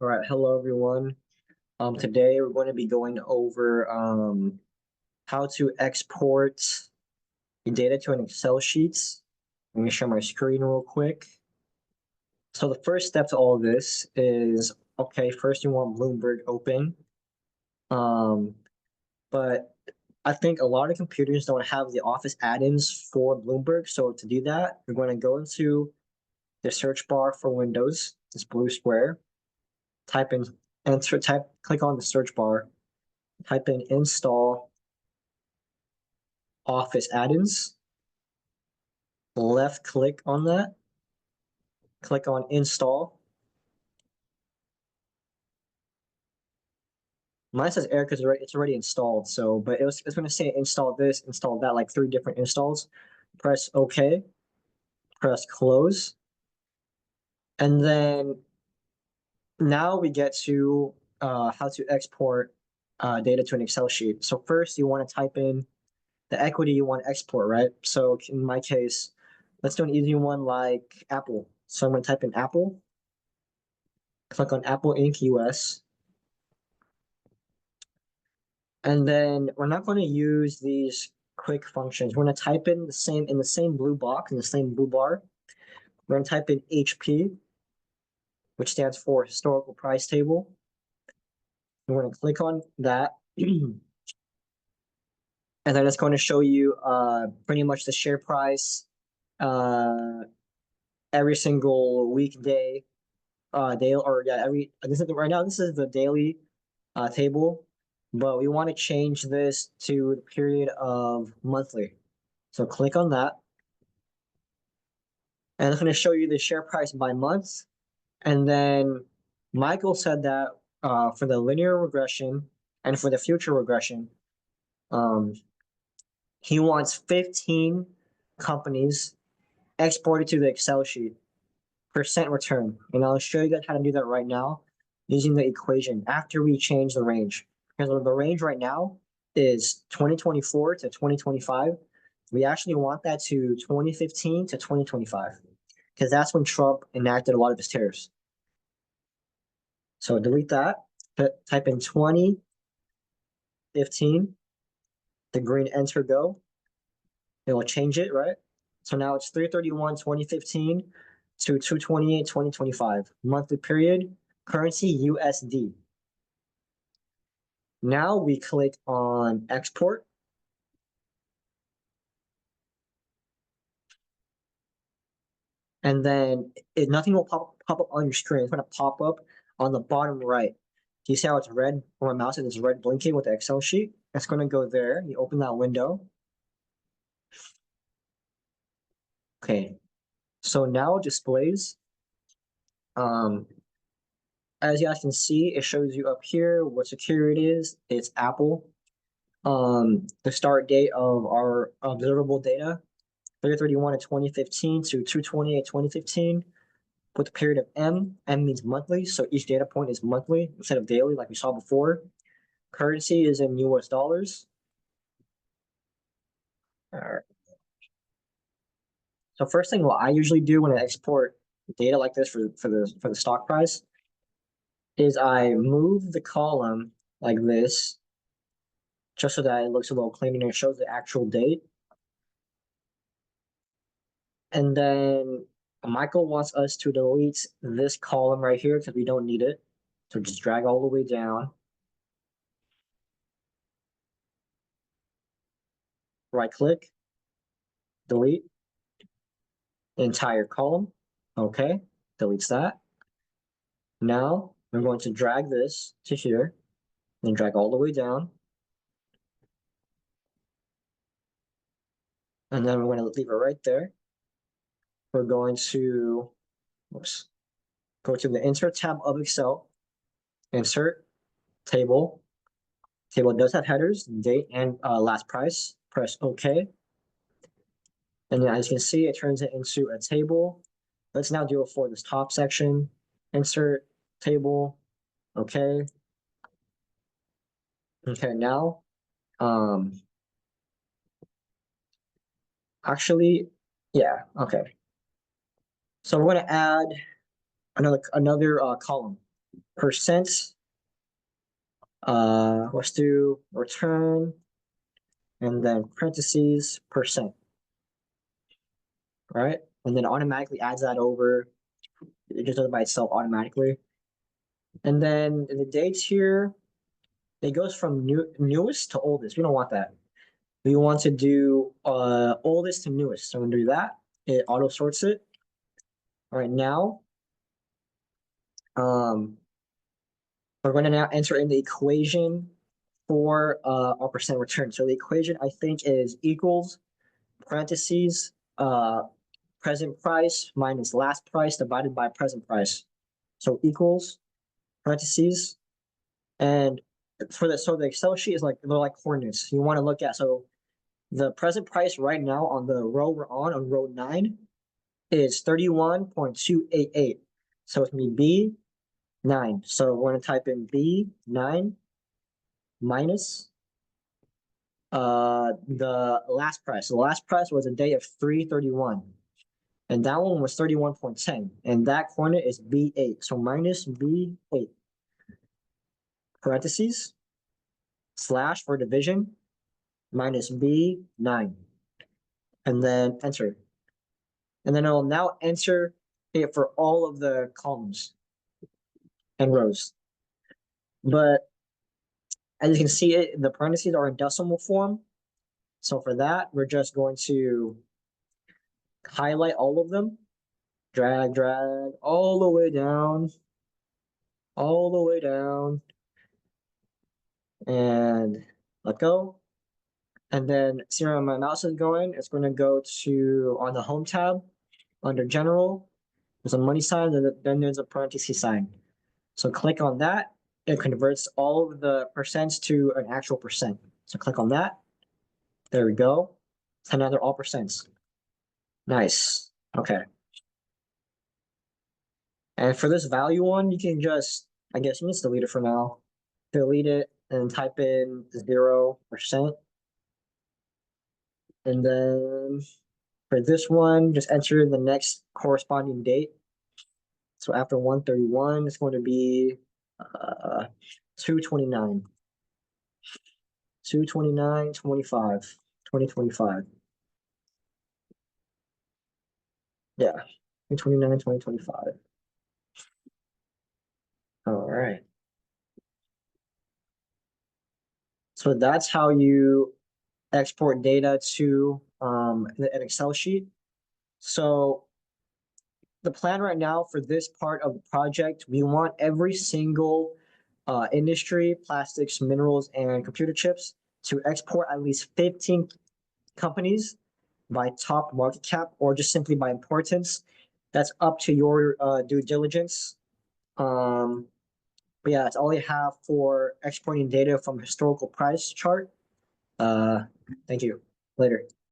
All right, hello everyone. Today we're going to be going over how to export the data to an Excel sheet. Let me share my screen real quick. So the first step to all of this is okay. First, you want Bloomberg open, um, but I think a lot of computers don't have the Office add-ins for Bloomberg. So to do that, you're going to go into the search bar for Windows, this blue square. Type in click on the search bar. Type in install Office add-ins, left click on that, click on install. Mine says error because it's already installed. So, but it's going to say install this, install that, like 3 different installs. Press OK, press close. And then now we get to how to export data to an Excel sheet. So first you want to type in the equity you want to export, right? So in my case, let's do an easy one like Apple. So I'm going to type in Apple, click on Apple Inc. US. And then we're not going to use these quick functions. We're going to type in the same blue box, in the same blue bar. We're going to type in HP, which stands for historical price table. We're going to click on that. And then it's going to show you pretty much the share price uh, every single weekday, day or yeah, every this is right now. This is the daily table, but we want to change this to the period of monthly. So click on that, and it's going to show you the share price by month. And then Michael said that for the linear regression and for the future regression, um, he wants 15 companies exported to the Excel sheet, percent return. And I'll show you guys how to do that right now using the equation after we change the range. Because the range right now is 2024 to 2025. We actually want that to 2015 to 2025 because that's when Trump enacted a lot of his tariffs. So delete that, type in 2015, the green enter go. It will change it, right? So now it's 331 2015 to 228 2025. Monthly period, currency USD. Now we click on export. And then nothing will pop up on your screen. It's going to pop up on the bottom right. Do you see how it's red? Where my mouse is red blinking with the Excel sheet? It's going to go there. You open that window. Okay. So now it displays. Um, as you guys can see, it shows you up here what security it is. It's Apple. The start date of our observable data, 331 of 2015 to 228 2015. With the period of M. M means monthly, so each data point is monthly instead of daily, like we saw before. Currency is in US dollars. All right. So first thing, what I usually do when I export data like this for the stock price is I move the column like this, just so that it looks a little cleaner and it shows the actual date. And then Michael wants us to delete this column right here because we don't need it. So just drag all the way down. Right click, delete entire column. Okay, deletes that. Now I'm going to drag this to here and drag all the way down. And then we're going to leave it right there. We're going to oops, go to the Insert tab of Excel, Insert, Table. Table does have headers, date, and last price. Press OK. And then as you can see, it turns it into a table. Let's now do it for this top section. Insert, Table, OK. Okay, now, actually, yeah, okay. So we're going to add another column. percent. Let's do return and then parentheses percent, right? And then automatically adds that over. It just does it by itself automatically. And then in the dates here, it goes from newest to oldest. We don't want that. We want to do oldest to newest. So I'm gonna do that. It auto sorts it. All right, now we're going to now enter in the equation for our percent return. So the equation I think is equals parentheses present price minus last price divided by present price. So equals parentheses, and so the Excel sheet is like they're like coordinates. You want to look at so the present price right now on the row we're on row 9 is 31.288. So it's gonna be B9. So we're gonna type in B9 minus the last price. The last price was a day of 331. And that one was 31.10. And that coordinate is B8. So minus B8. Parentheses slash for division minus B9. And then enter. And then it'll now enter it for all of the columns and rows. But as you can see, the parentheses are in decimal form. So for that, we're just going to highlight all of them, drag all the way down, and let go. And then see where my mouse is going. It's going to go to on the home tab under general. There's a money sign, and then there's a parenthesis sign. So click on that. It converts all of the percents to an actual percent. So click on that. There we go. So now they're all percents. Nice. Okay. And for this value one, you can just, I guess you can just delete it for now. Delete it and type in 0%. And then for this one, just enter the next corresponding date. So after 131, it's going to be 229. 229.25. 2025. Yeah. 2025. All right. So that's how you export data to an Excel sheet. So the plan right now for this part of the project, we want every single industry, plastics, minerals, and computer chips to export at least 15 companies by top market cap or just simply by importance. That's up to your due diligence. But yeah, that's all I have for exporting data from historical price chart. Thank you. Later.